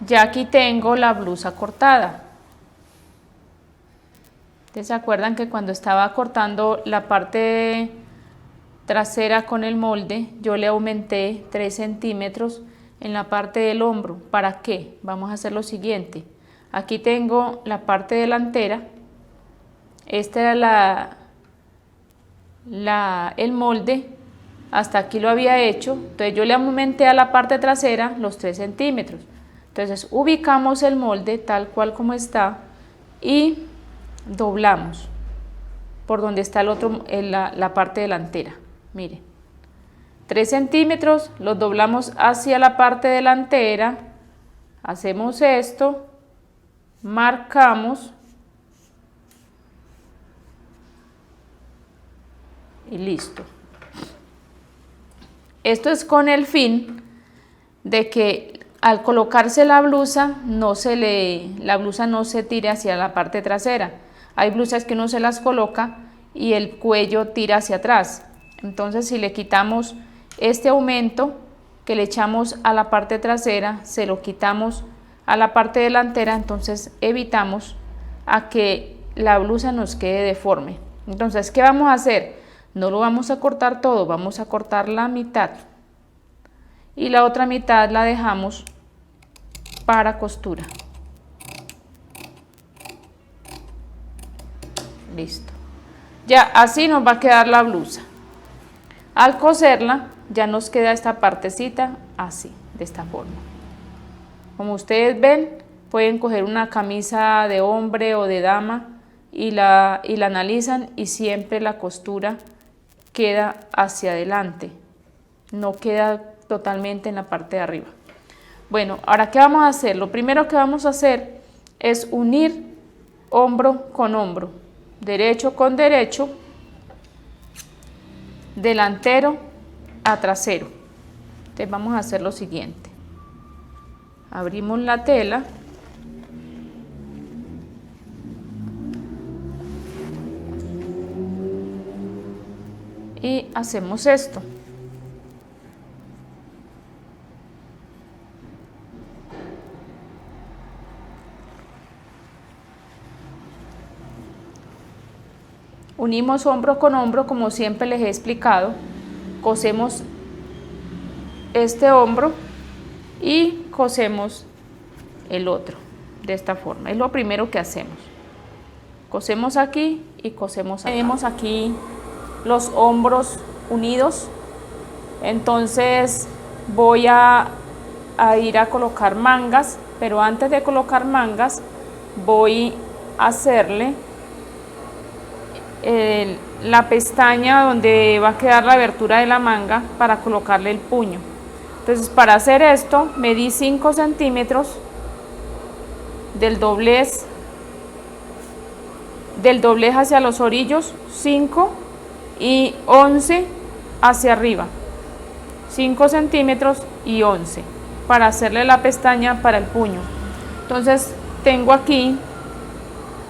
Ya aquí tengo la blusa cortada. ¿Ustedes se acuerdan que cuando estaba cortando la parte trasera con el molde, yo le aumenté 3 centímetros en la parte del hombro? ¿Para qué? Vamos a hacer lo siguiente. Aquí tengo la parte delantera. Esta era el molde. Hasta aquí lo había hecho. Entonces yo le aumenté a la parte trasera los 3 centímetros. Entonces ubicamos el molde tal cual como está y doblamos por donde está el otro, la parte delantera. Miren, 3 centímetros, los doblamos hacia la parte delantera, hacemos esto, marcamos y listo. Esto es con el fin de que al colocarse la blusa la blusa no se tire hacia la parte trasera. Hay blusas que uno se las coloca y el cuello tira hacia atrás. Entonces, si le quitamos este aumento que le echamos a la parte trasera, se lo quitamos a la parte delantera, entonces evitamos a que la blusa nos quede deforme. Entonces, ¿qué vamos a hacer? No lo vamos a cortar todo, vamos a cortar la mitad y la otra mitad la dejamos para costura. Listo. Ya así nos va a quedar la blusa. Al coserla ya nos queda esta partecita así, de esta forma. Como ustedes ven, pueden coger una camisa de hombre o de dama y la analizan y siempre la costura queda hacia adelante, no queda totalmente en la parte de arriba. Bueno, ahora ¿qué vamos a hacer? Lo primero que vamos a hacer es unir hombro con hombro, derecho con derecho, delantero a trasero. Entonces vamos a hacer lo siguiente. Abrimos la tela. Y hacemos esto. Unimos hombro con hombro, como siempre les he explicado. Cosemos este hombro y cosemos el otro de esta forma. Es lo primero que hacemos. Cosemos aquí y cosemos acá. Tenemos aquí los hombros unidos, entonces voy a ir a colocar mangas, pero antes de colocar mangas voy a hacerle la pestaña donde va a quedar la abertura de la manga para colocarle el puño. Entonces, para hacer esto medí 5 centímetros del doblez hacia los orillos, 5, y 11 hacia arriba, 5 centímetros y 11 para hacerle la pestaña para el puño. Entonces tengo aquí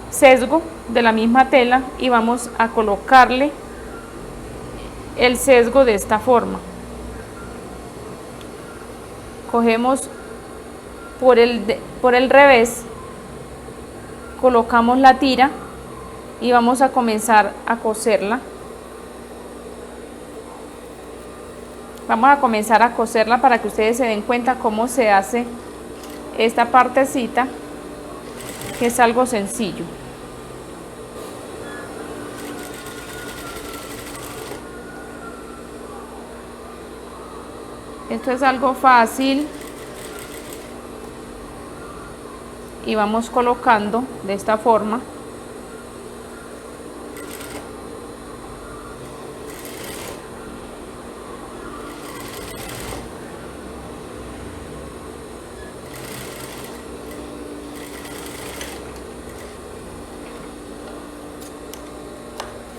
sesgo de la misma tela y vamos a colocarle el sesgo de esta forma. Cogemos por el revés, colocamos la tira y vamos a comenzar a coserla. Vamos a comenzar a coserla para que ustedes se den cuenta cómo se hace esta partecita, que es algo sencillo. Esto es algo fácil y vamos colocando de esta forma.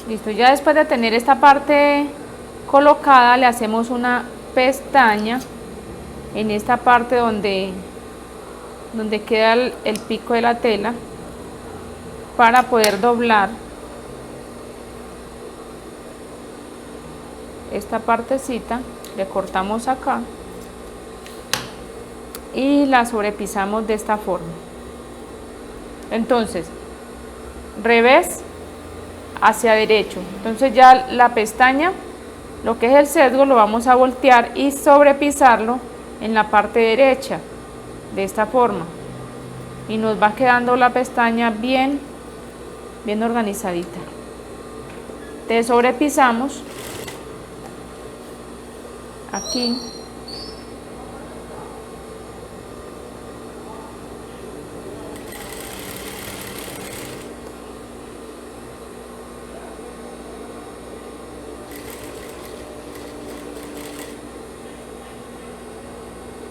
Listo, ya después de tener esta parte colocada, le hacemos una pestaña en esta parte donde queda el pico de la tela para poder doblar esta partecita. Le cortamos acá y la sobrepisamos de esta forma. Entonces, revés hacia derecho. Entonces ya la pestaña, lo que es el sesgo, lo vamos a voltear y sobrepisarlo en la parte derecha, de esta forma. Y nos va quedando la pestaña bien organizadita. Entonces sobrepisamos aquí.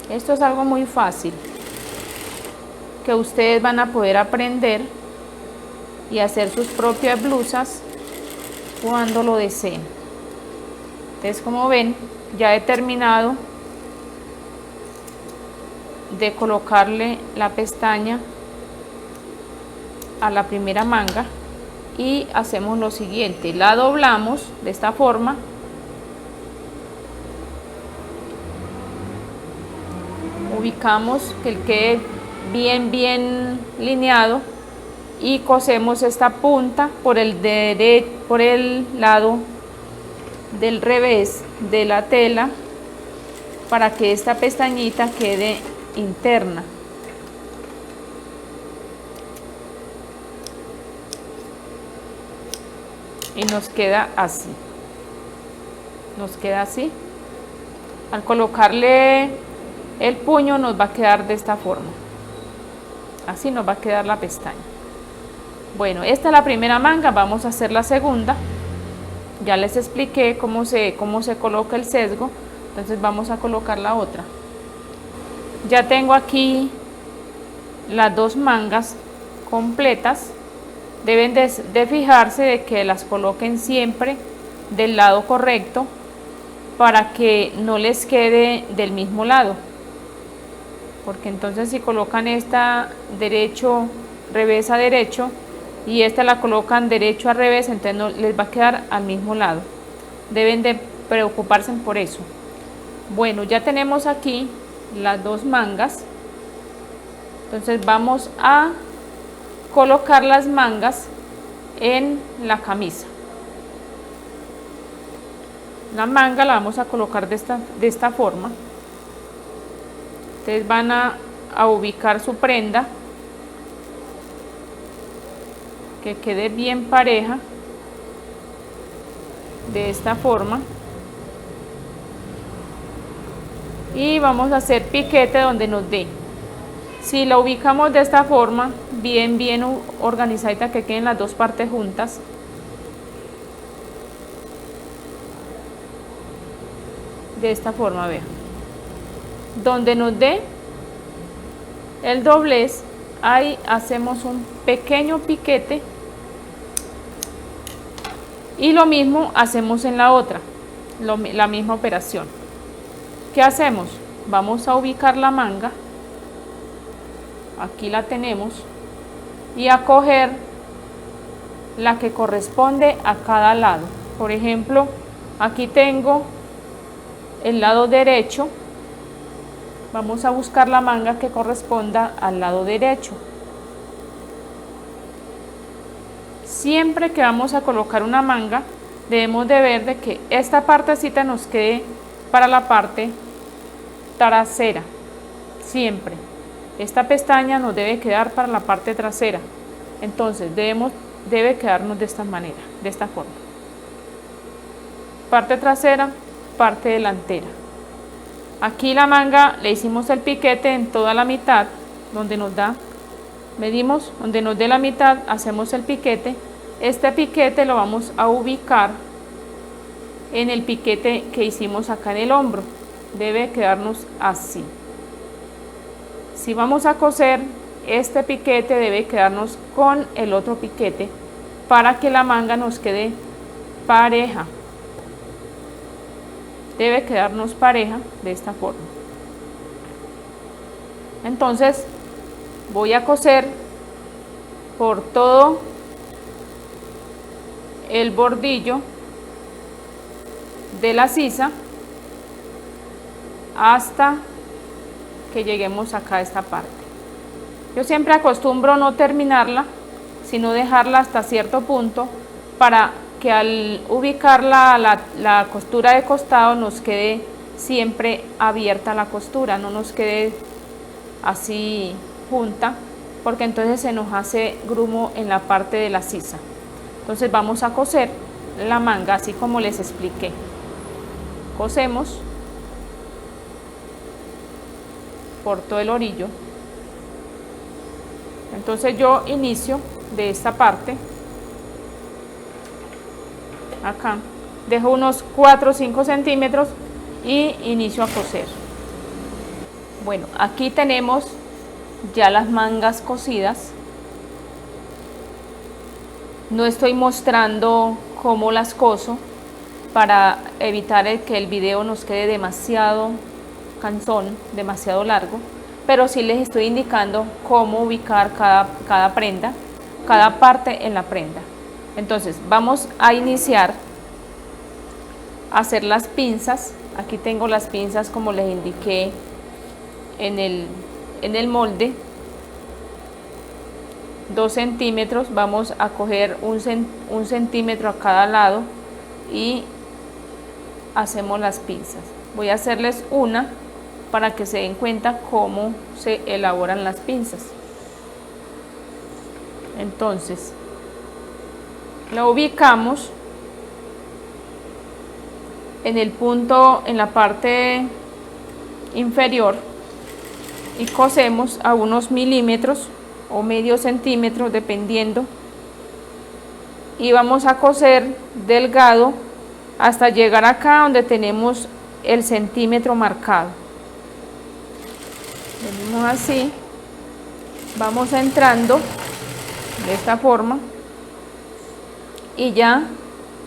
Esto es algo muy fácil, que ustedes van a poder aprender y hacer sus propias blusas cuando lo deseen. Entonces, como ven, ya he terminado de colocarle la pestaña a la primera manga y hacemos lo siguiente: la doblamos de esta forma, ubicamos que quede bien lineado y cosemos esta punta por el lado del revés de la tela para que esta pestañita quede interna. Y nos queda así. Al colocarle el puño nos va a quedar de esta forma. Así nos va a quedar la pestaña. Bueno, esta es la primera manga, vamos a hacer la segunda. Ya les expliqué cómo se coloca el sesgo, entonces vamos a colocar la otra. Ya tengo aquí las dos mangas completas. Deben de fijarse de que las coloquen siempre del lado correcto para que no les quede del mismo lado, porque entonces si colocan esta derecho, revés a derecho, y esta la colocan derecho a revés, entonces no les va a quedar al mismo lado. Deben de preocuparse por eso. Bueno, ya tenemos aquí las dos mangas, entonces vamos a colocar las mangas en la camisa. La manga la vamos a colocar de esta forma. Ustedes van a ubicar su prenda, que quede bien pareja, de esta forma, y vamos a hacer piquete donde nos dé. Si la ubicamos de esta forma, bien organizadita, que queden las dos partes juntas, de esta forma, vean, donde nos dé el doblez, ahí hacemos un pequeño piquete, y lo mismo hacemos en la otra, la misma operación. ¿Qué hacemos? Vamos a ubicar la manga, aquí la tenemos, y a coger la que corresponde a cada lado. Por ejemplo, aquí tengo el lado derecho, vamos a buscar la manga que corresponda al lado derecho. Siempre que vamos a colocar una manga, debemos de ver de que esta partecita nos quede para la parte trasera. Siempre esta pestaña nos debe quedar para la parte trasera, entonces debe quedarnos de esta manera, de esta forma: parte trasera, parte delantera. Aquí la manga le hicimos el piquete en toda la mitad, donde nos da, medimos donde nos dé la mitad, hacemos el piquete. Este piquete lo vamos a ubicar en el piquete que hicimos acá en el hombro, debe quedarnos así. Si vamos a coser, este piquete debe quedarnos con el otro piquete para que la manga nos quede pareja. Debe quedarnos pareja de esta forma. Entonces voy a coser por todo el bordillo de la sisa hasta que lleguemos acá a esta parte. Yo siempre acostumbro no terminarla, sino dejarla hasta cierto punto para que al ubicar la costura de costado nos quede siempre abierta la costura, no nos quede así junta, porque entonces se nos hace grumo en la parte de la sisa. Entonces vamos a coser la manga así como les expliqué. Cosemos por todo el orillo. Entonces yo inicio de esta parte, acá, dejo unos 4 o 5 centímetros y inicio a coser. Bueno, aquí tenemos ya las mangas cosidas. No estoy mostrando cómo las coso para evitar que el video nos quede demasiado cansón, demasiado largo, pero sí les estoy indicando cómo ubicar cada prenda, cada parte en la prenda. Entonces vamos a iniciar a hacer las pinzas. Aquí tengo las pinzas como les indiqué en el molde. 2 centímetros, vamos a coger un centímetro a cada lado y hacemos las pinzas. Voy a hacerles una para que se den cuenta cómo se elaboran las pinzas. Entonces la ubicamos en el punto, en la parte inferior, y cosemos a unos milímetros o medio centímetro dependiendo, y vamos a coser delgado hasta llegar acá donde tenemos el centímetro marcado. Venimos así, vamos entrando de esta forma y ya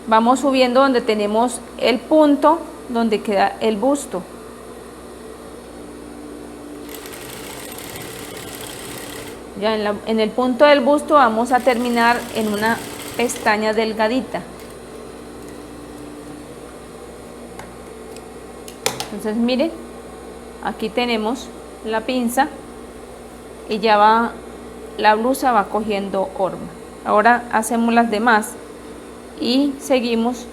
vamos subiendo donde tenemos el punto donde queda el busto. Ya en el punto del busto vamos a terminar en una pestaña delgadita. Entonces miren, aquí tenemos la pinza y ya va, la blusa va cogiendo forma. Ahora hacemos las demás y seguimos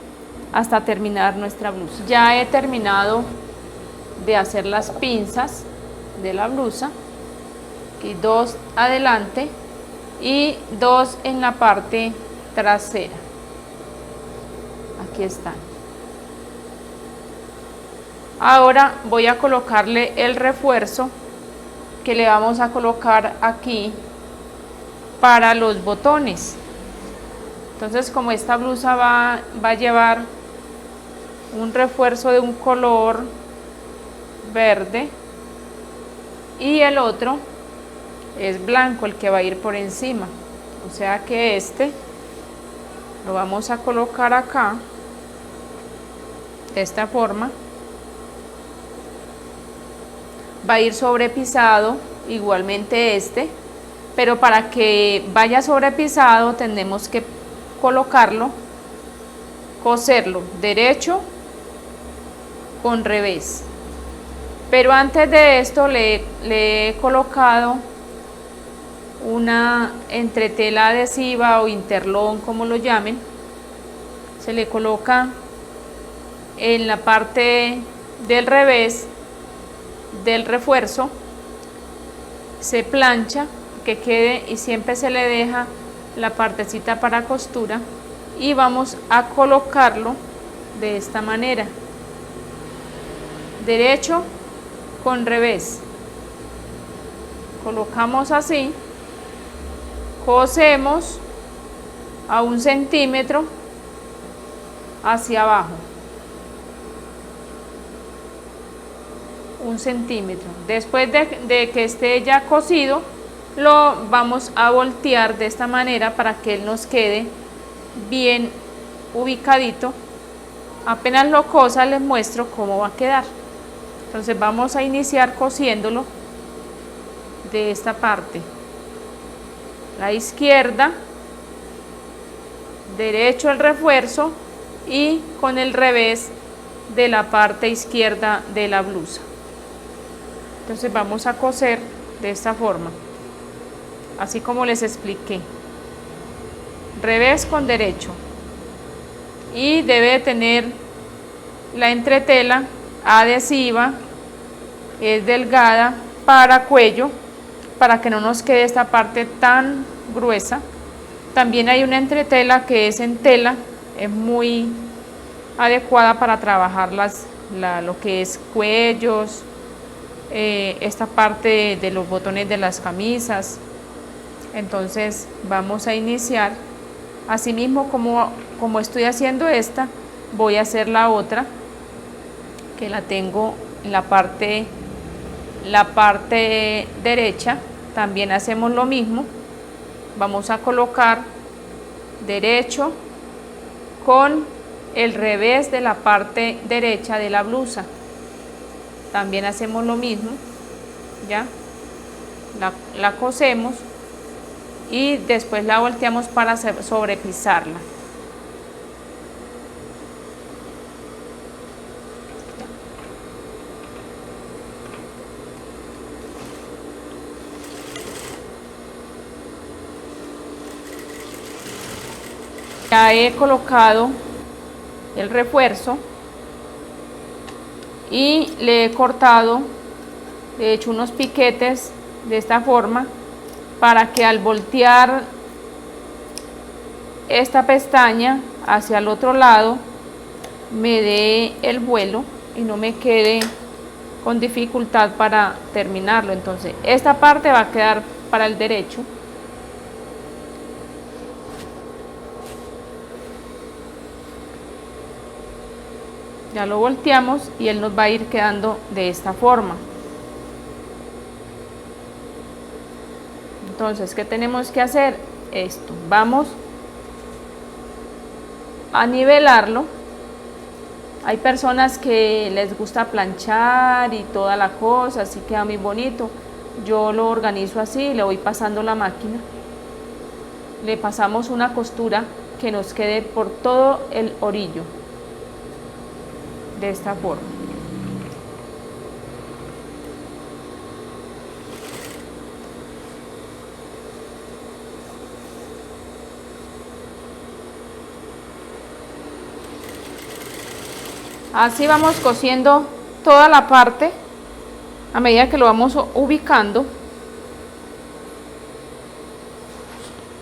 hasta terminar nuestra blusa. Ya he terminado de hacer las pinzas de la blusa, y 2 adelante y 2 en la parte trasera. Aquí están. Ahora voy a colocarle el refuerzo que le vamos a colocar aquí para los botones. Entonces, como esta blusa va a llevar un refuerzo de un color verde y el otro es blanco, el que va a ir por encima, o sea que este lo vamos a colocar acá de esta forma. Va a ir sobrepisado igualmente este, pero para que vaya sobrepisado tenemos que colocarlo, coserlo derecho con revés. Pero antes de esto le he colocado una entretela adhesiva o interlón, como lo llamen. Se le coloca en la parte del revés del refuerzo, se plancha que quede y siempre se le deja la partecita para costura, y vamos a colocarlo de esta manera, derecho con revés. Colocamos así, cosemos a 1 centímetro hacia abajo, 1 centímetro. Después de que esté ya cosido, lo vamos a voltear de esta manera para que él nos quede bien ubicadito. Apenas lo cosa les muestro cómo va a quedar. Entonces vamos a iniciar cosiéndolo de esta parte, la izquierda, derecho el refuerzo y con el revés de la parte izquierda de la blusa. Entonces vamos a coser de esta forma, así como les expliqué, revés con derecho, y debe tener la entretela adhesiva, es delgada para cuello, para que no nos quede esta parte tan gruesa. También hay una entretela que es en tela, es muy adecuada para trabajar lo que es cuellos, esta parte de los botones de las camisas. Entonces vamos a iniciar, así mismo como estoy haciendo esta, voy a hacer la otra, que la tengo en la parte derecha. También hacemos lo mismo, vamos a colocar derecho con el revés de la parte derecha de la blusa. También hacemos lo mismo, ya la cosemos y después la volteamos para sobrepisarla. Ya he colocado el refuerzo y le he cortado, de hecho, unos piquetes de esta forma para que al voltear esta pestaña hacia el otro lado me dé el vuelo y no me quede con dificultad para terminarlo. Entonces esta parte va a quedar para el derecho. Ya lo volteamos y él nos va a ir quedando de esta forma. Entonces, ¿qué tenemos que hacer? Esto, vamos a nivelarlo. Hay personas que les gusta planchar y toda la cosa, así queda muy bonito. Yo lo organizo así, le voy pasando la máquina. Le pasamos una costura que nos quede por todo el orillo. De esta forma. Así vamos cosiendo toda la parte a medida que lo vamos ubicando,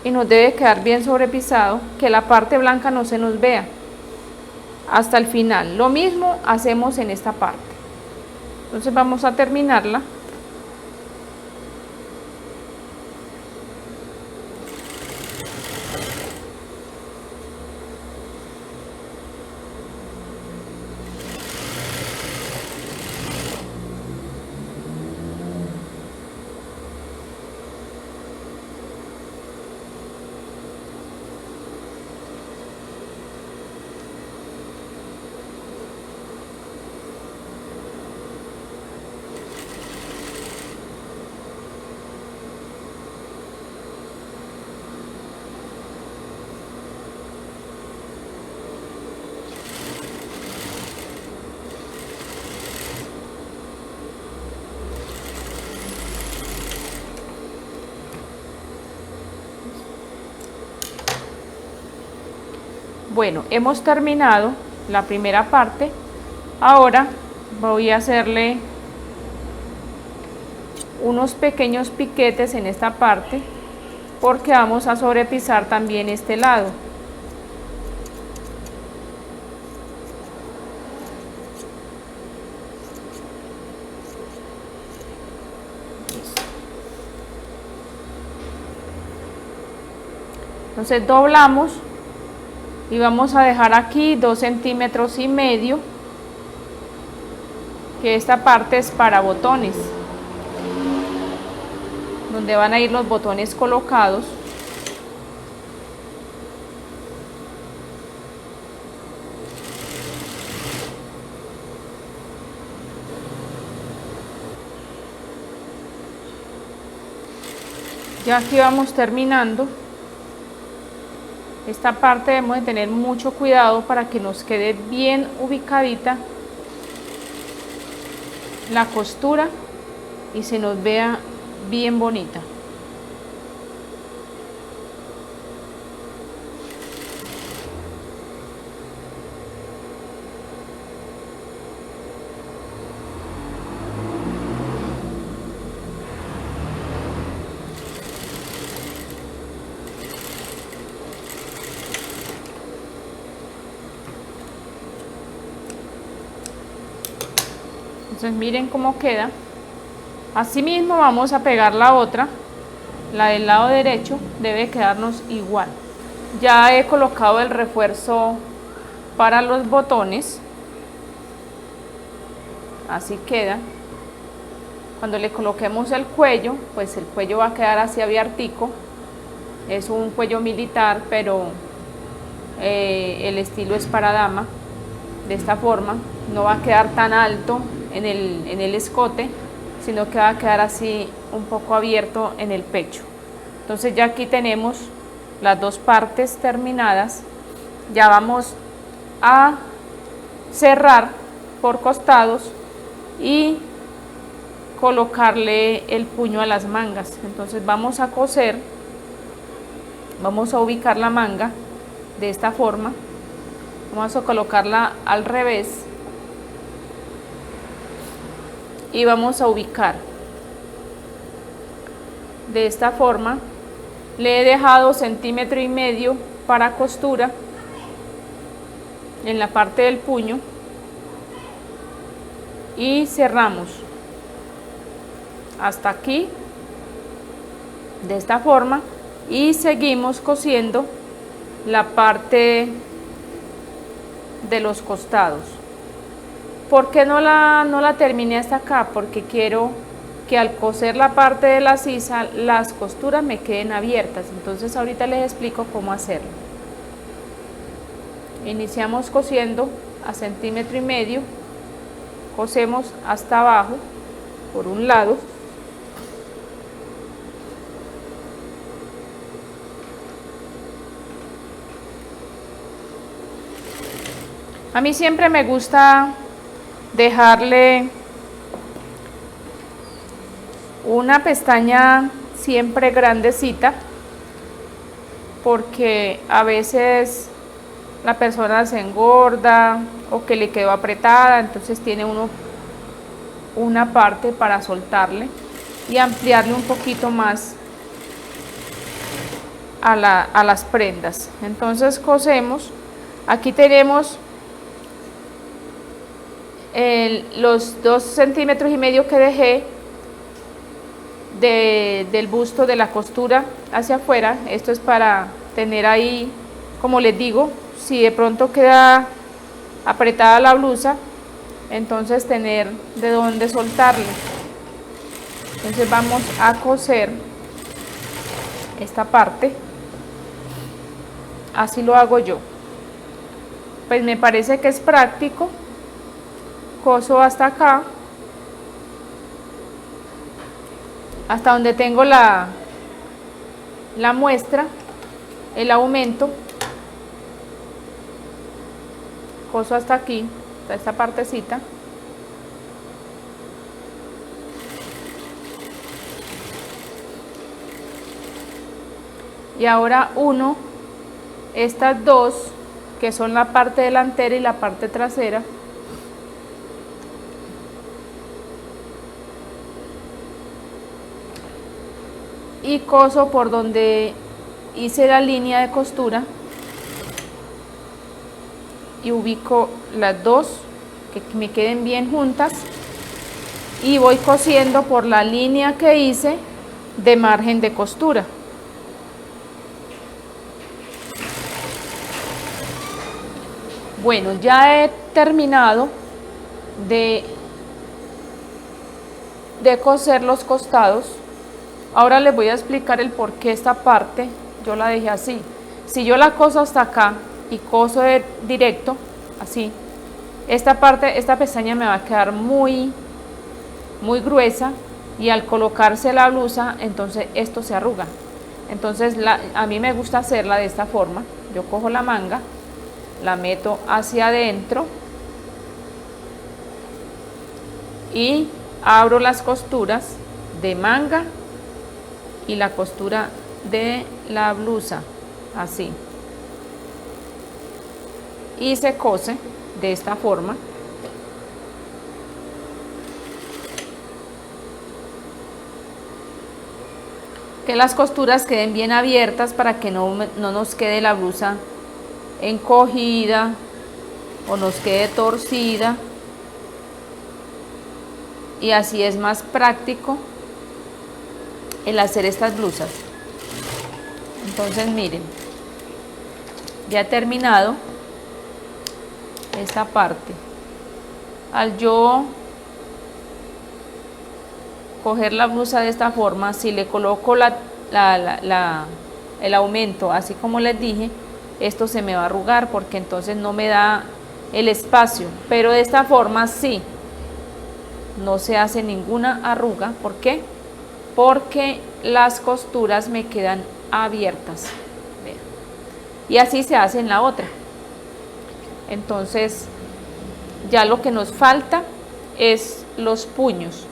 y nos debe quedar bien sobrepisado, que la parte blanca no se nos vea hasta el final. Lo mismo hacemos en esta parte. Entonces vamos a terminarla. Bueno, hemos terminado la primera parte. Ahora voy a hacerle unos pequeños piquetes en esta parte porque vamos a sobrepisar también este lado. Entonces doblamos y vamos a dejar aquí 2,5 centímetros, que esta parte es para botones, donde van a ir los botones colocados. Ya aquí vamos terminando. Esta parte debemos de tener mucho cuidado para que nos quede bien ubicadita la costura y se nos vea bien bonita. Entonces miren cómo queda. Así mismo vamos a pegar la otra, la del lado derecho debe quedarnos igual. Ya he colocado el refuerzo para los botones, así queda. Cuando le coloquemos el cuello, pues el cuello va a quedar así abiertico. Es un cuello militar, pero el estilo es para dama, de esta forma. No va a quedar tan alto en el escote, sino que va a quedar así un poco abierto en el pecho. Entonces ya aquí tenemos las dos partes terminadas. Ya vamos a cerrar por costados y colocarle el puño a las mangas. Entonces vamos a coser, vamos a ubicar la manga de esta forma, vamos a colocarla al revés y vamos a ubicar de esta forma. Le he dejado 1,5 centímetros para costura en la parte del puño y cerramos hasta aquí de esta forma y seguimos cosiendo la parte de los costados. ¿Por qué no la terminé hasta acá? Porque quiero que al coser la parte de la sisa las costuras me queden abiertas. Entonces ahorita les explico cómo hacerlo. Iniciamos cosiendo a 1,5 centímetros, cosemos hasta abajo por un lado, a mí siempre me gusta dejarle una pestaña siempre grandecita, porque a veces la persona se engorda o que le quedó apretada, entonces tiene uno una parte para soltarle y ampliarle un poquito más a las prendas. Entonces cosemos, aquí tenemos los 2,5 centímetros que dejé del busto de la costura hacia afuera. Esto es para tener ahí, como les digo, si de pronto queda apretada la blusa, entonces tener de dónde soltarle. Entonces vamos a coser esta parte, así lo hago yo, pues me parece que es práctico. Coso hasta acá, hasta donde tengo la muestra, el aumento, coso hasta aquí, hasta esta partecita, y ahora uno estas dos que son la parte delantera y la parte trasera, y coso por donde hice la línea de costura y ubico las dos que me queden bien juntas y voy cosiendo por la línea que hice de margen de costura. Bueno, ya he terminado de coser los costados. Ahora les voy a explicar el por qué esta parte yo la dejé así. Si yo la coso hasta acá y coso directo, así, esta parte, esta pestaña me va a quedar muy gruesa y al colocarse la blusa, entonces esto se arruga. Entonces a mí me gusta hacerla de esta forma. Yo cojo la manga, la meto hacia adentro y abro las costuras de manga y la costura de la blusa, así. Y se cose de esta forma. Que las costuras queden bien abiertas para que no nos quede la blusa encogida o nos quede torcida, y así es más práctico el hacer estas blusas. Entonces miren, ya he terminado esta parte. Al yo coger la blusa de esta forma, si le coloco el aumento así como les dije, esto se me va a arrugar porque entonces no me da el espacio, pero de esta forma sí, no se hace ninguna arruga. ¿Por qué? Porque las costuras me quedan abiertas. Vean. Y así se hace en la otra. Entonces ya lo que nos falta es los puños.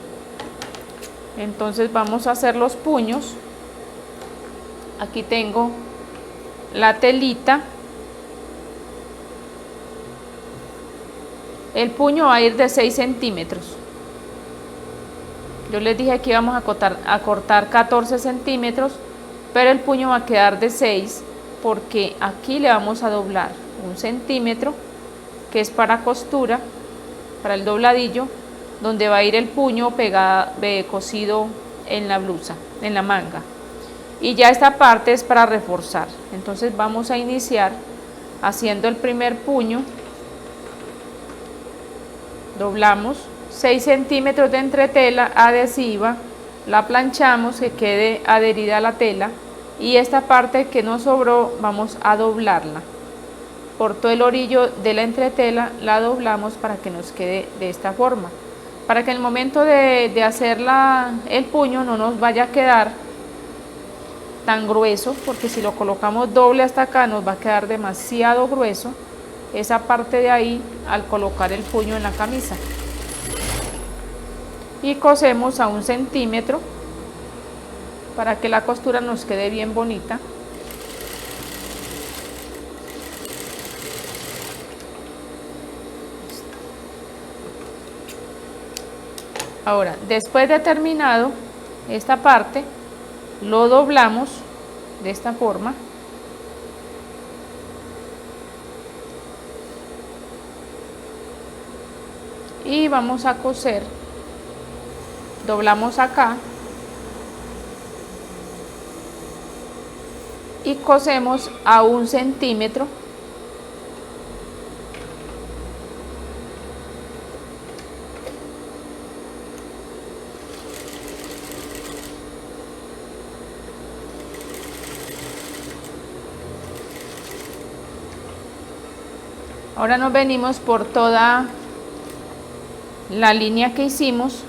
Entonces vamos a hacer los puños. Aquí tengo la telita. El puño va a ir de 6 centímetros. Yo les dije que íbamos a cortar 14 centímetros, pero el puño va a quedar de 6 porque aquí le vamos a doblar 1 centímetro, que es para costura, para el dobladillo, donde va a ir el puño pegado, cosido en la blusa, en la manga. Y ya esta parte es para reforzar. Entonces vamos a iniciar haciendo el primer puño. Doblamos 6 centímetros de entretela adhesiva, la planchamos que quede adherida a la tela, y esta parte que nos sobró vamos a doblarla. Por todo el orillo de la entretela la doblamos para que nos quede de esta forma, para que en el momento de hacer el puño no nos vaya a quedar tan grueso, porque si lo colocamos doble hasta acá nos va a quedar demasiado grueso esa parte de ahí al colocar el puño en la camisa. Y cosemos a 1 centímetro para que la costura nos quede bien bonita. Ahora, después de terminado esta parte, lo doblamos de esta forma. Y vamos a coser. Doblamos acá y cosemos a 1 centímetro. Ahora nos venimos por toda la línea que hicimos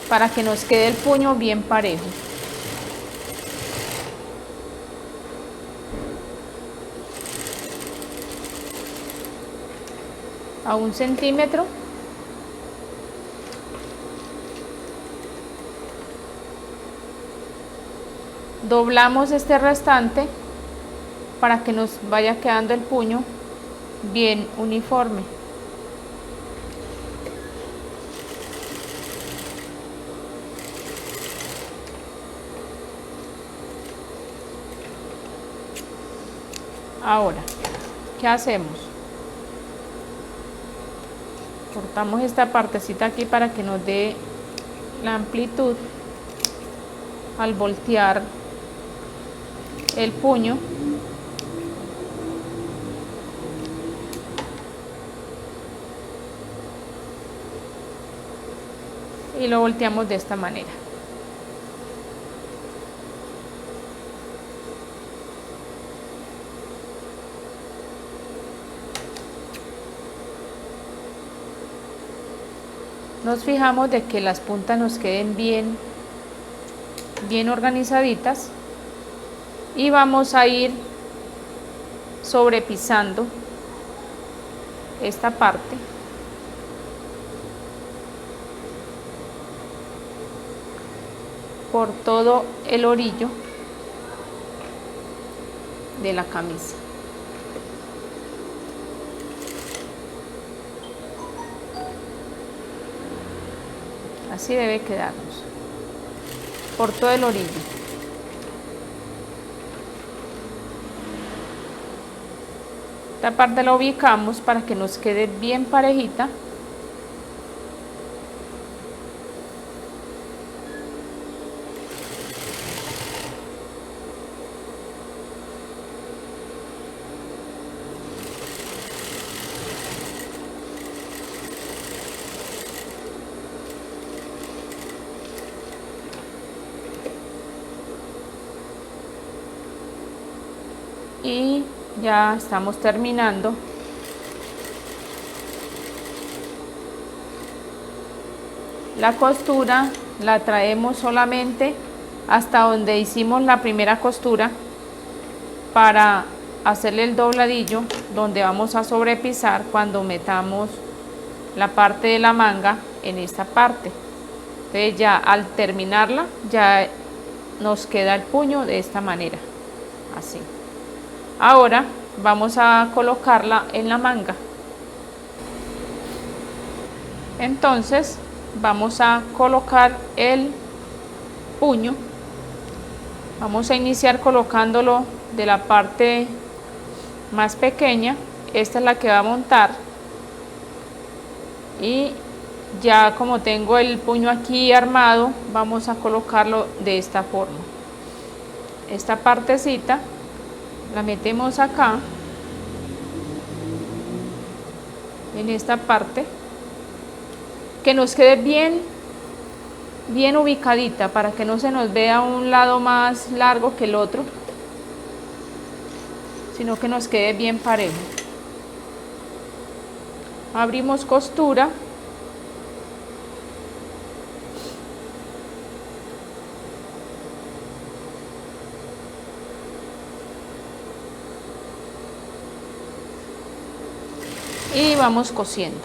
para que nos quede el puño bien parejo. A 1 centímetro. Doblamos este restante para que nos vaya quedando el puño bien uniforme. Ahora, ¿qué hacemos? Cortamos esta partecita aquí para que nos dé la amplitud al voltear el puño. Y lo volteamos de esta manera. Nos fijamos de que las puntas nos queden bien organizaditas y vamos a ir sobrepisando esta parte por todo el orillo de la camisa. Así debe quedarnos, por todo el orillo. Esta parte la ubicamos para que nos quede bien parejita. Y ya estamos terminando. La costura la traemos solamente hasta donde hicimos la primera costura para hacerle el dobladillo donde vamos a sobrepisar cuando metamos la parte de la manga en esta parte. Entonces ya al terminarla ya nos queda el puño de esta manera, así. Ahora vamos a colocarla en la manga. Entonces vamos a colocar el puño. Vamos a iniciar colocándolo de la parte más pequeña. Esta es la que va a montar. Y ya como tengo el puño aquí armado, vamos a colocarlo de esta forma. Esta partecita la metemos acá, en esta parte, que nos quede bien ubicadita para que no se nos vea un lado más largo que el otro, sino que nos quede bien parejo. Abrimos costura. Y vamos cosiendo.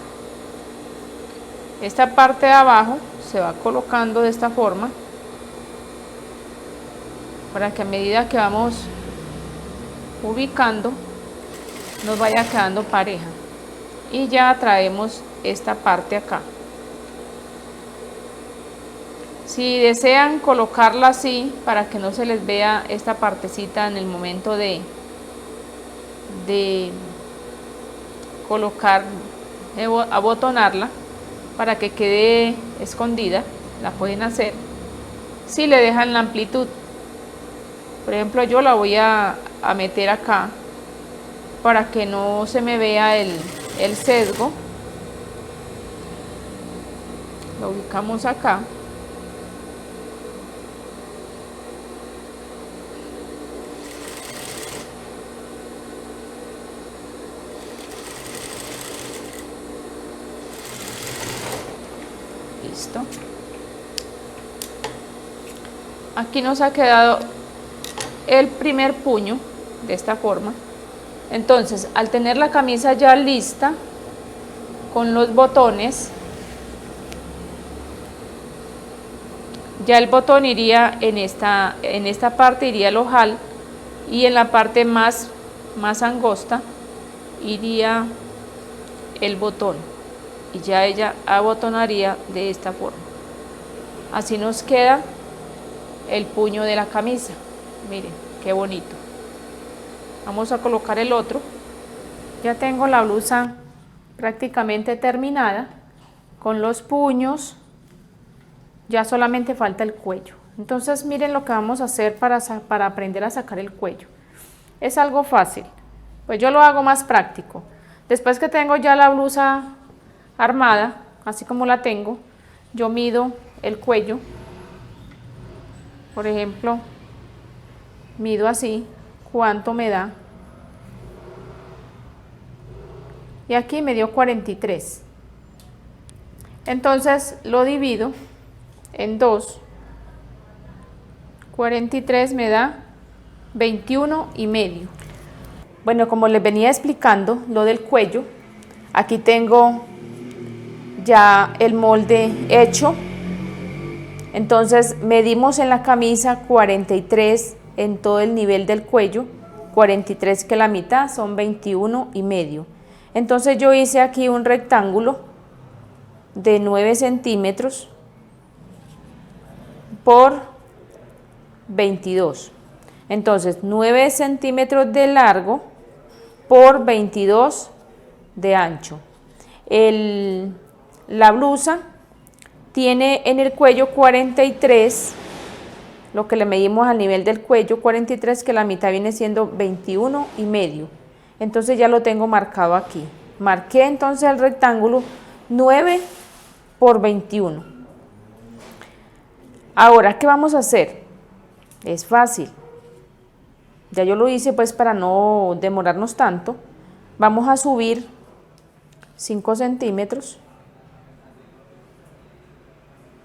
Esta parte de abajo se va colocando de esta forma para que a medida que vamos ubicando nos vaya quedando pareja. Y ya traemos esta parte acá. Si desean colocarla así para que no se les vea esta partecita en el momento de colocar, abotonarla para que quede escondida, la pueden hacer si le dejan la amplitud. Por ejemplo, yo la voy a meter acá para que no se me vea el sesgo. Lo ubicamos acá. Listo. Aquí nos ha quedado el primer puño de esta forma. Entonces, al tener la camisa ya lista con los botones, ya el botón iría en esta parte, iría el ojal, y en la parte más angosta iría el botón, y ya ella abotonaría de esta forma. Así nos queda el puño de la camisa. Miren qué bonito. Vamos a colocar el otro. Ya tengo la blusa prácticamente terminada con los puños, ya solamente falta el cuello. Entonces miren lo que vamos a hacer para aprender a sacar el cuello. Es algo fácil, pues yo lo hago más práctico. Después que tengo ya la blusa armada, así como la tengo, yo mido el cuello. Por ejemplo, mido así, cuánto me da. Y aquí me dio 43. Entonces lo divido en 2. 43 me da 21,5. Bueno, como les venía explicando lo del cuello, aquí tengo ya el molde hecho. Entonces medimos en la camisa 43 en todo el nivel del cuello, 43 que la mitad son 21,5. Entonces yo hice aquí un rectángulo de 9 centímetros por 22. Entonces 9 centímetros de largo por 22 de ancho. La blusa tiene en el cuello 43, lo que le medimos al nivel del cuello, 43, que la mitad viene siendo 21,5. Entonces ya lo tengo marcado aquí. Marqué entonces el rectángulo 9 por 21. Ahora, ¿qué vamos a hacer? Es fácil. Ya yo lo hice pues para no demorarnos tanto. Vamos a subir 5 centímetros.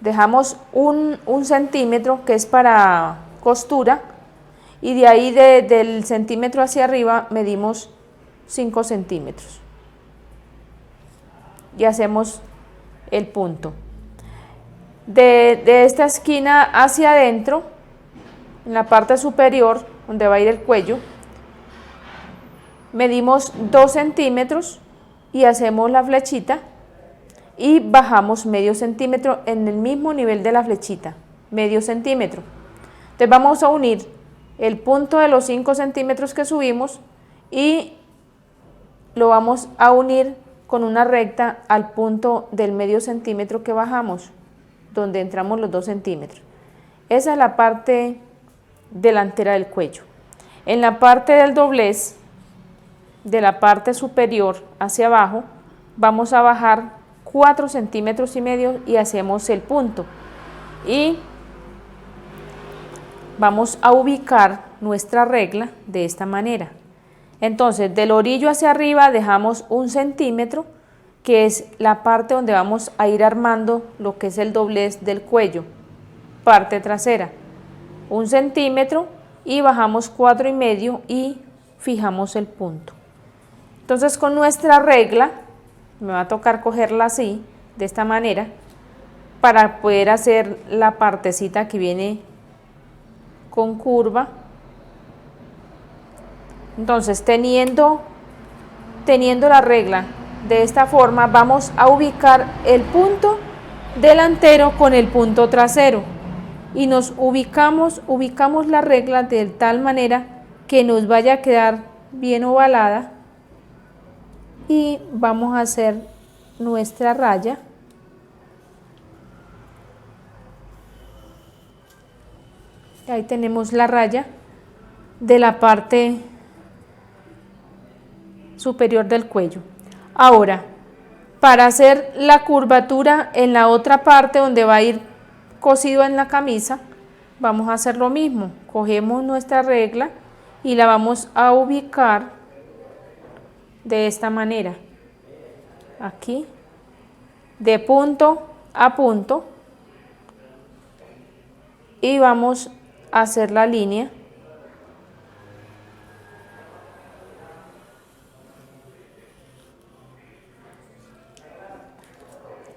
Dejamos un centímetro que es para costura y de ahí del centímetro hacia arriba medimos 5 centímetros y hacemos el punto. De esta esquina hacia adentro, en la parte superior donde va a ir el cuello, medimos 2 centímetros y hacemos la flechita y bajamos medio centímetro en el mismo nivel de la flechita, medio centímetro. Entonces vamos a unir el punto de los 5 centímetros que subimos y lo vamos a unir con una recta al punto del medio centímetro que bajamos, donde entramos los 2 centímetros. Esa es la parte delantera del cuello. En la parte del doblez, de la parte superior hacia abajo, vamos a bajar 4,5 centímetros y hacemos el punto. Y vamos a ubicar nuestra regla de esta manera. Entonces, del orillo hacia arriba dejamos 1 centímetro, que es la parte donde vamos a ir armando lo que es el doblez del cuello, parte trasera. 1 centímetro y bajamos 4,5 y fijamos el punto. Entonces, con nuestra regla, me va a tocar cogerla así, de esta manera, para poder hacer la partecita que viene con curva. Entonces, teniendo la regla de esta forma, vamos a ubicar el punto delantero con el punto trasero y nos ubicamos la regla de tal manera que nos vaya a quedar bien ovalada y vamos a hacer nuestra raya. Ahí tenemos la raya de la parte superior del cuello. Ahora, para hacer la curvatura en la otra parte donde va a ir cosido en la camisa, vamos a hacer lo mismo. Cogemos nuestra regla y la vamos a ubicar de esta manera, aquí, de punto a punto, y vamos a hacer la línea.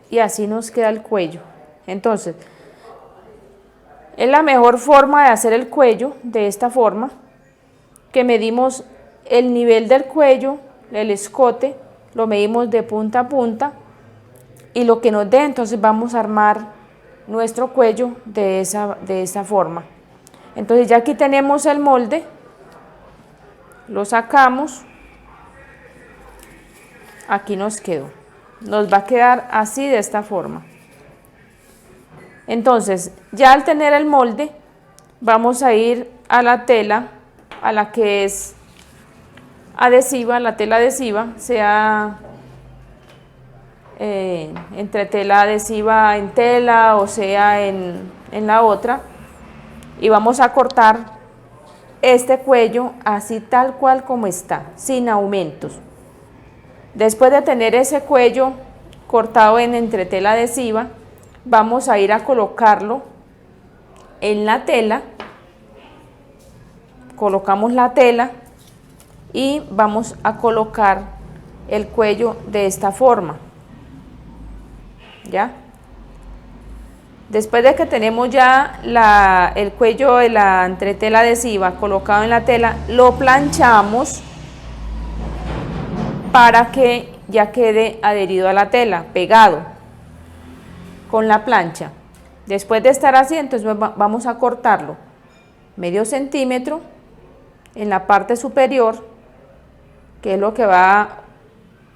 Y así nos queda el cuello. Entonces, es la mejor forma de hacer el cuello, de esta forma, que medimos el nivel del cuello, el escote, lo medimos de punta a punta, y lo que nos dé, entonces vamos a armar nuestro cuello de esa forma. Entonces ya aquí tenemos el molde, lo sacamos, aquí nos quedó. Nos va a quedar así, de esta forma. Entonces, ya al tener el molde, vamos a ir a la tela, a la que es adhesiva, la tela adhesiva, sea entre tela adhesiva en tela o sea en la otra, y vamos a cortar este cuello así tal cual como está, sin aumentos. Después de tener ese cuello cortado en entretela adhesiva, vamos a ir a colocarlo en la tela. Colocamos la tela y vamos a colocar el cuello de esta forma. ¿Ya? Después de que tenemos ya el cuello de la entretela adhesiva colocado en la tela, lo planchamos para que ya quede adherido a la tela, pegado con la plancha. Después de estar así, entonces vamos a cortarlo medio centímetro en la parte superior, que es lo que va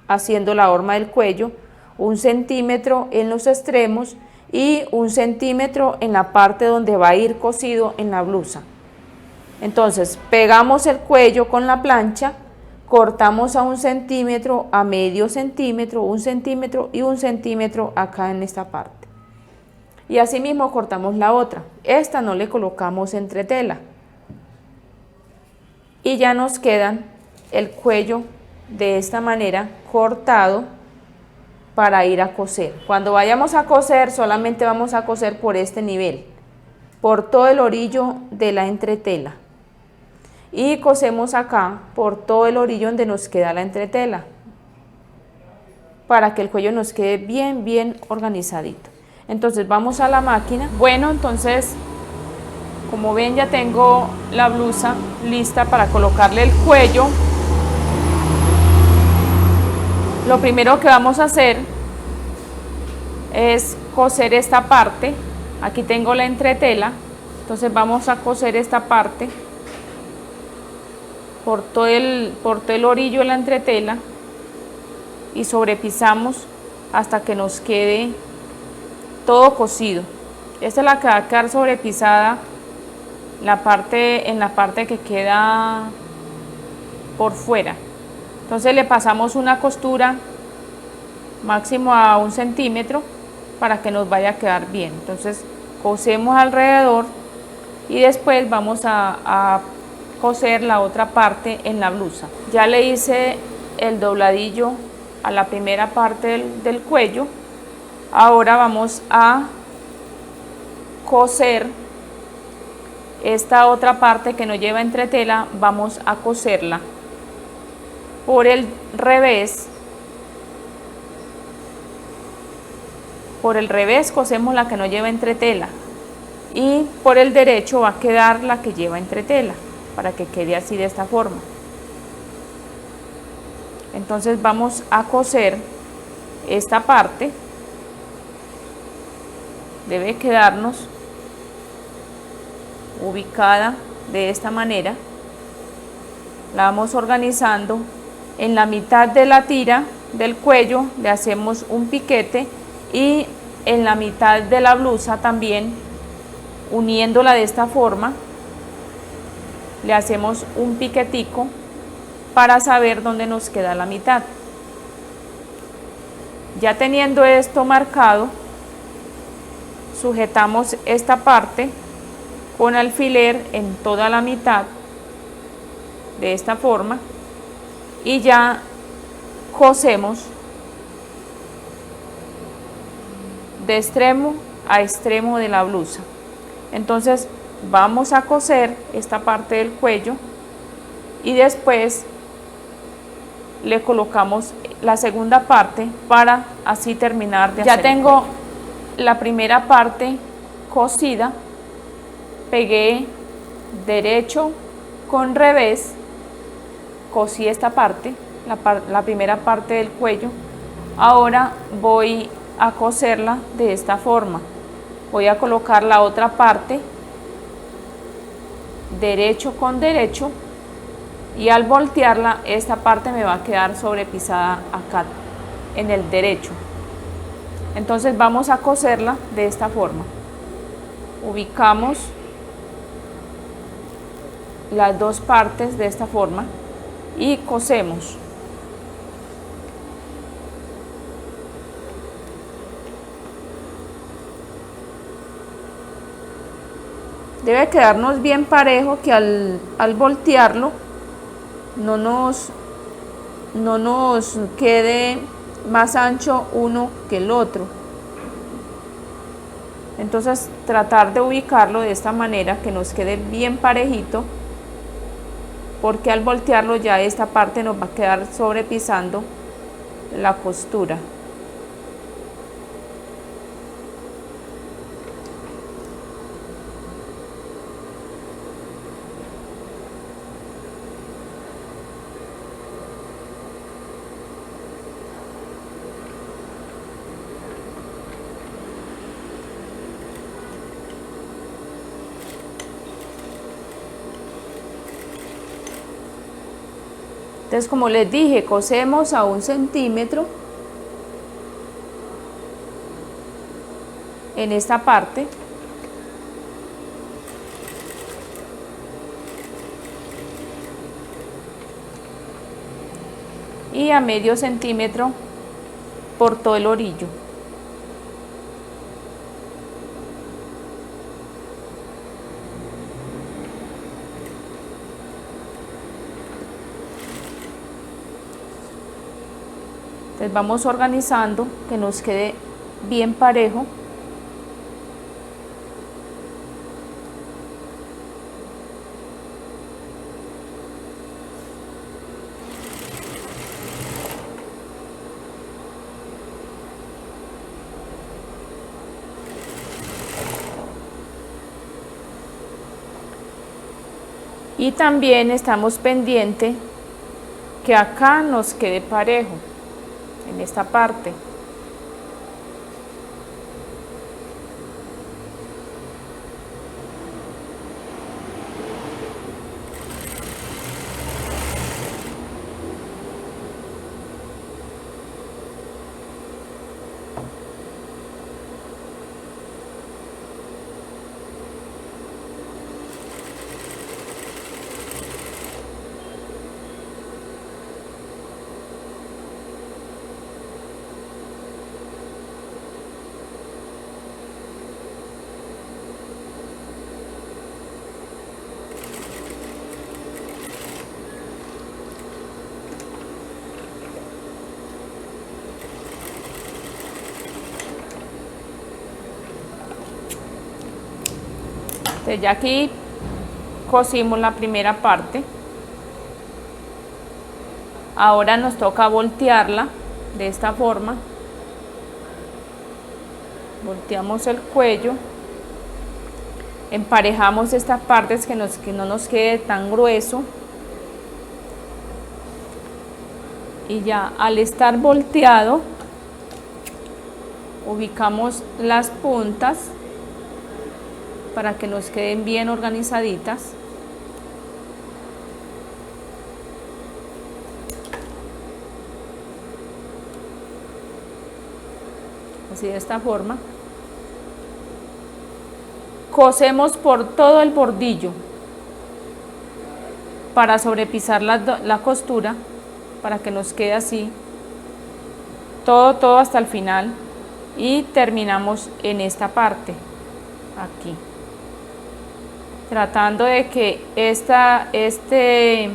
haciendo la horma del cuello, 1 centímetro en los extremos y 1 centímetro en la parte donde va a ir cosido en la blusa. Entonces pegamos el cuello con la plancha, cortamos a 1 centímetro, a medio centímetro, 1 centímetro y 1 centímetro acá en esta parte. Y así mismo cortamos la otra. Esta no le colocamos entretela. Y ya nos quedan el cuello de esta manera cortado para ir a coser. Cuando vayamos a coser, solamente vamos a coser por este nivel, por todo el orillo de la entretela. Y cosemos acá por todo el orillo donde nos queda la entretela, para que el cuello nos quede bien organizadito. Entonces vamos a la máquina. Bueno, entonces, como ven, ya tengo la blusa lista para colocarle el cuello. Lo primero que vamos a hacer es coser esta parte. Aquí tengo la entretela, entonces vamos a coser esta parte por todo el orillo de la entretela y sobrepisamos hasta que nos quede todo cosido. Esta es la que va a quedar sobrepisada, en la parte que queda por fuera. Entonces le pasamos una costura máximo a 1 centímetro para que nos vaya a quedar bien. Entonces cosemos alrededor y después vamos a coser la otra parte en la blusa. Ya le hice el dobladillo a la primera parte del cuello. Ahora vamos a coser esta otra parte que no lleva entretela, vamos a coserla por el revés. Por el revés cosemos la que no lleva entretela y por el derecho va a quedar la que lleva entretela, para que quede así de esta forma. Entonces vamos a coser esta parte. Debe quedarnos ubicada de esta manera. La vamos organizando. En la mitad de la tira del cuello le hacemos un piquete y en la mitad de la blusa también, uniéndola de esta forma, le hacemos un piquetico para saber dónde nos queda la mitad. Ya teniendo esto marcado, sujetamos esta parte con alfiler en toda la mitad de esta forma y ya cosemos de extremo a extremo de la blusa. Entonces vamos a coser esta parte del cuello y después le colocamos la segunda parte para así terminar de hacer. Ya tengo la primera parte cosida, pegué derecho con revés, cosí esta parte, la primera parte del cuello. Ahora voy a coserla de esta forma. Voy a colocar la otra parte, derecho con derecho, y al voltearla esta parte me va a quedar sobrepisada acá en el derecho. Entonces vamos a coserla de esta forma. Ubicamos las dos partes de esta forma y cosemos. Debe quedarnos bien parejo, que al voltearlo no nos quede más ancho uno que el otro. Entonces tratar de ubicarlo de esta manera, que nos quede bien parejito, porque al voltearlo ya esta parte nos va a quedar sobrepisando la costura. Entonces, como les dije, cosemos a 1 centímetro en esta parte. Y a medio centímetro por todo el orillo. Entonces vamos organizando que nos quede bien parejo. Y también estamos pendientes que acá nos quede parejo, en esta parte. Entonces ya aquí cosimos la primera parte. Ahora nos toca voltearla de esta forma. Volteamos el cuello, emparejamos estas partes que no nos quede tan grueso. Y ya al estar volteado, ubicamos las puntas para que nos queden bien organizaditas. Así, de esta forma. Cosemos por todo el bordillo para sobrepisar la costura, para que nos quede así todo hasta el final, y terminamos en esta parte aquí, tratando de que este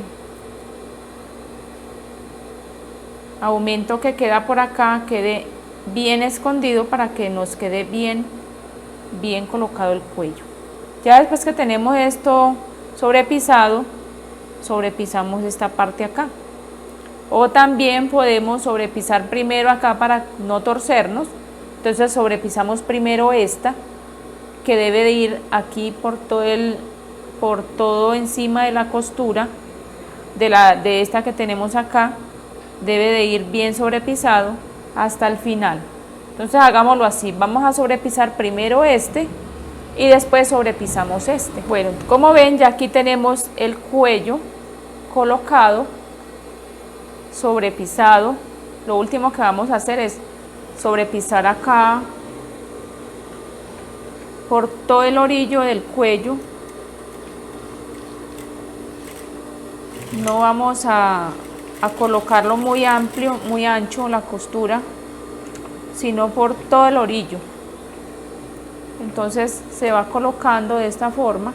aumento que queda por acá quede bien escondido, para que nos quede bien colocado el cuello. Ya después que tenemos esto sobrepisado, sobrepisamos esta parte acá, o también podemos sobrepisar primero acá para no torcernos. Entonces sobrepisamos primero esta, que debe de ir aquí por todo encima de la costura de esta que tenemos acá, debe de ir bien sobrepisado hasta el final. Entonces hagámoslo así, vamos a sobrepisar primero este y después sobrepisamos este. Bueno, como ven, ya aquí tenemos el cuello colocado, sobrepisado. Lo último que vamos a hacer es sobrepisar acá por todo el orillo del cuello. No vamos a colocarlo muy amplio, muy ancho la costura, sino por todo el orillo. Entonces se va colocando de esta forma.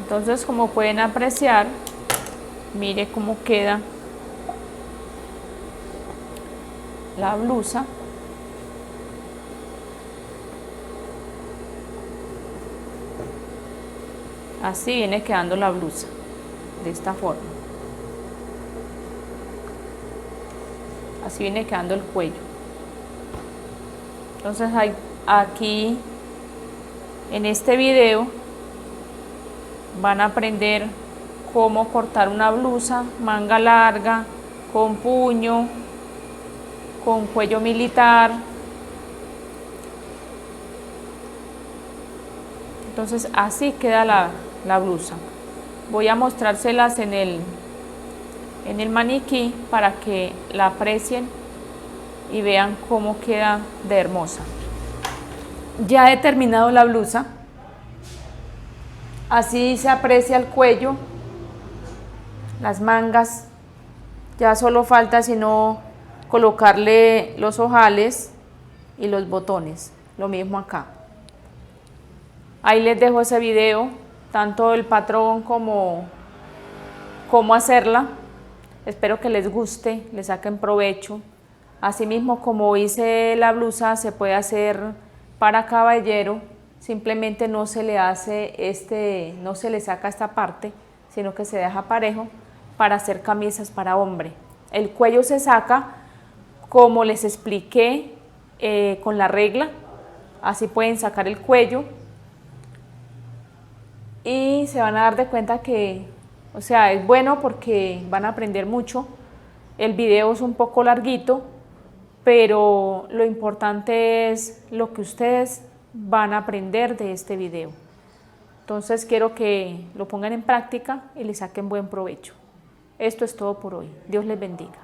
Entonces, como pueden apreciar, mire cómo queda la blusa. Así viene quedando la blusa, de esta forma. Así viene quedando el cuello. Entonces aquí en este video van a aprender cómo cortar una blusa, manga larga, con puño, con cuello militar. Entonces así queda la blusa. Voy a mostrárselas en el maniquí para que la aprecien y vean cómo queda de hermosa. Ya he terminado la blusa. Así se aprecia el cuello, las mangas. Ya solo falta sino colocarle los ojales y los botones. Lo mismo acá. Ahí les dejo ese video, tanto el patrón como cómo hacerla. Espero que les guste, le saquen provecho. Asimismo, como hice la blusa, se puede hacer para caballero. Simplemente no se le hace no se le saca esta parte, sino que se deja parejo para hacer camisas para hombre. El cuello se saca como les expliqué con la regla. Así pueden sacar el cuello y se van a dar de cuenta que, o sea, es bueno porque van a aprender mucho. El video es un poco larguito, pero lo importante es lo que ustedes van a aprender de este video. Entonces quiero que lo pongan en práctica y le saquen buen provecho. Esto es todo por hoy. Dios les bendiga.